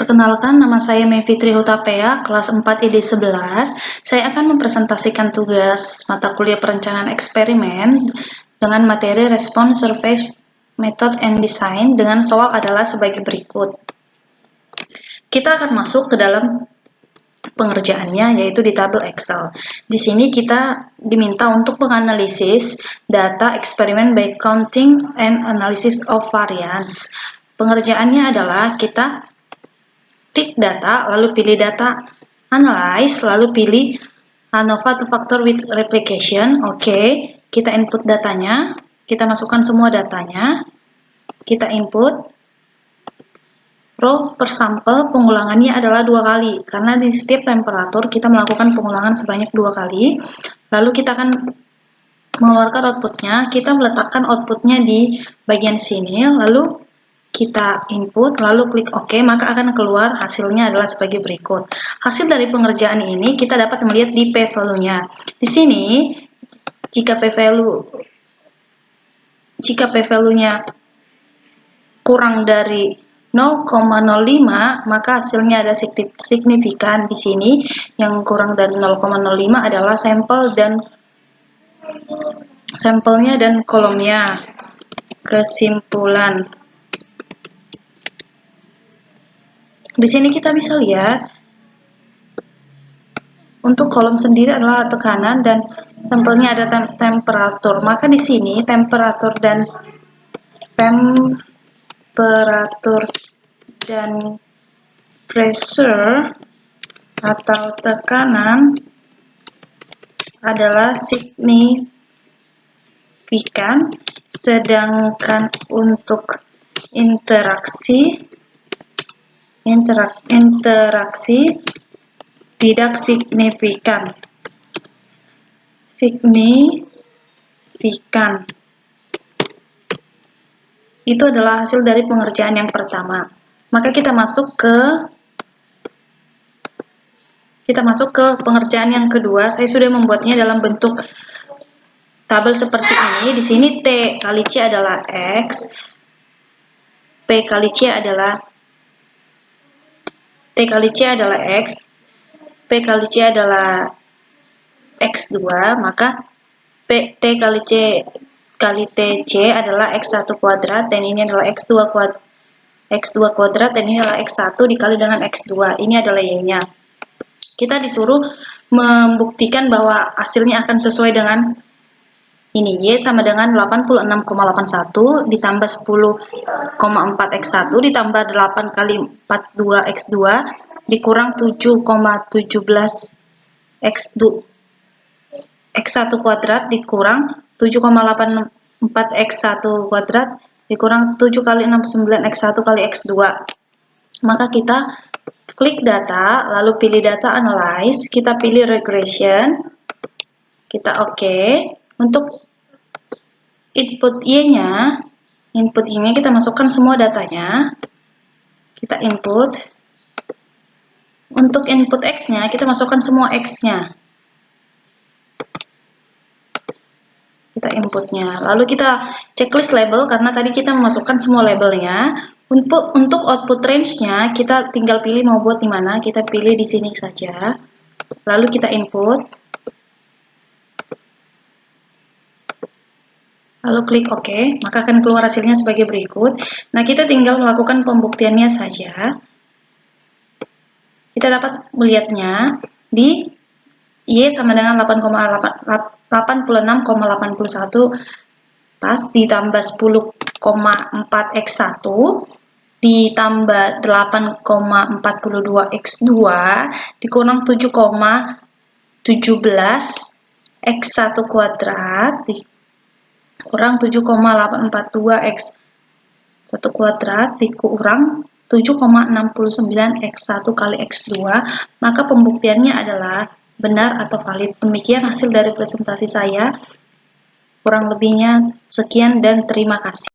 Perkenalkan, nama saya Mei Fitri Hutapea, kelas 4 ID 11. Saya akan mempresentasikan tugas mata kuliah perencanaan eksperimen dengan materi Response Survey Method and Design dengan soal adalah sebagai berikut. Kita akan masuk ke dalam pengerjaannya, yaitu di tabel Excel. Di sini kita diminta untuk menganalisis data eksperimen by counting and analysis of variance. Pengerjaannya adalah kita klik data, lalu pilih data, analyze, lalu pilih ANOVA to factor with replication. Oke, kita input datanya, kita masukkan semua datanya, kita input. Row per sampel pengulangannya adalah 2 kali, karena di setiap temperatur kita melakukan pengulangan sebanyak 2 kali. Lalu kita akan mengeluarkan outputnya, kita meletakkan outputnya di bagian sini, lalu kita input, lalu klik OK, maka akan keluar hasilnya adalah sebagai berikut. Hasil dari pengerjaan ini kita dapat melihat di p-value-nya. Di sini, jika p-value-nya kurang dari 0,05, maka hasilnya ada signifikan. Di sini yang kurang dari 0,05 adalah sampelnya dan kolomnya. Kesimpulan. Di sini kita bisa lihat untuk kolom sendiri adalah tekanan dan sampelnya ada temperatur. Maka di sini temperatur dan pressure atau tekanan adalah signifikan, sedangkan untuk interaksi tidak signifikan. Itu adalah hasil dari pengerjaan yang pertama. Maka kita masuk ke pengerjaan yang kedua. Saya sudah membuatnya dalam bentuk tabel seperti ini. Di sini T kali C adalah X, P kali C adalah T kali C adalah X, P kali C adalah X2, maka T kali C kali TC adalah X1 kuadrat, dan ini adalah X2 kuadrat, dan ini adalah X1 dikali dengan X2, ini adalah Y-nya. Kita disuruh membuktikan bahwa hasilnya akan sesuai dengan ini, Y sama dengan 86,81 ditambah 10,4 X1 ditambah 8 kali 42 X2 dikurang 7,17 X1 kuadrat dikurang 7,84 X1 kuadrat dikurang 7 kali 69 X1 kali X2. Maka kita klik data, lalu pilih data analyze, kita pilih regression, kita OK. Untuk input Y-nya kita masukkan semua datanya, kita input. Untuk input X-nya kita masukkan semua X-nya, kita inputnya. Lalu kita checklist label, karena tadi kita memasukkan semua labelnya. Untuk output range-nya kita tinggal pilih mau buat di mana, kita pilih di sini saja. Lalu kita input, lalu klik OK, maka akan keluar hasilnya sebagai berikut. Nah, kita tinggal melakukan pembuktiannya saja. Kita dapat melihatnya di Y sama dengan 86,81 pas ditambah 10,4 X1 ditambah 8,42 X2 dikurang 7,17 X1 kuadrat kurang 7,842 X1 kuadrat dikurang 7,69 X1 kali X2, maka pembuktiannya adalah benar atau valid. Demikian hasil dari presentasi saya. Kurang lebihnya sekian dan terima kasih.